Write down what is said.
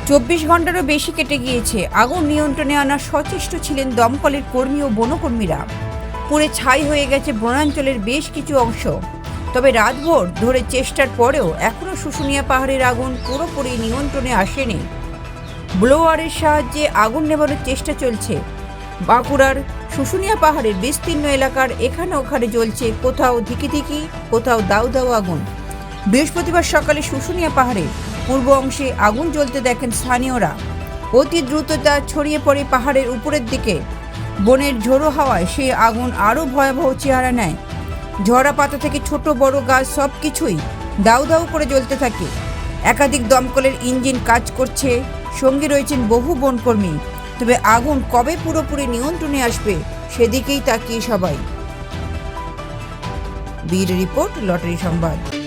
24 ঘন্টারও বেশি কেটে গিয়েছে। আগুন নিয়ন্ত্রণে আনার সচেষ্ট ছিলেন দমকলের কর্মী ও বনকর্মীরা। পুড়ে ছাই হয়ে গেছে বনাঞ্চলের বেশ কিছু অংশ। তবে রাতভর ধরে চেষ্টার পরেও এখনও শুশুনিয়া পাহাড়ের আগুন পুরোপুরি নিয়ন্ত্রণে আসেনি। ব্লোয়ারের সাহায্যে আগুন নেভানোর চেষ্টা চলছে। বাঁকুড়ার শুশুনিয়া পাহাড়ের বিস্তীর্ণ এলাকার এখানে ওখানে জ্বলছে কোথাও ধিকি, কোথাও দাউ দাউ আগুন। বৃহস্পতিবার সকালে শুশুনিয়া পাহাড়ের পূর্ব অংশে আগুন জ্বলতে দেখেন স্থানীয়রা। অতি দ্রুততা ছড়িয়ে পড়ে পাহাড়ের উপরের দিকে। বনের ঝোড়ো হাওয়ায় সেই আগুন আরও ভয়াবহ চেহারা নেয়। ঝরা পাতা থেকে ছোট বড় গাছ সব কিছুই দাউ দাউ করে জ্বলতে থাকে। একাধিক দমকলের ইঞ্জিন কাজ করছে, সঙ্গে রয়েছেন বহু বনকর্মী। তবে আগুন কবে পুরোপুরি নিয়ন্ত্রণে আসবে সেদিকেই তাকিয়ে সবাই। ব্যুরো রিপোর্ট, লটারি সংবাদ।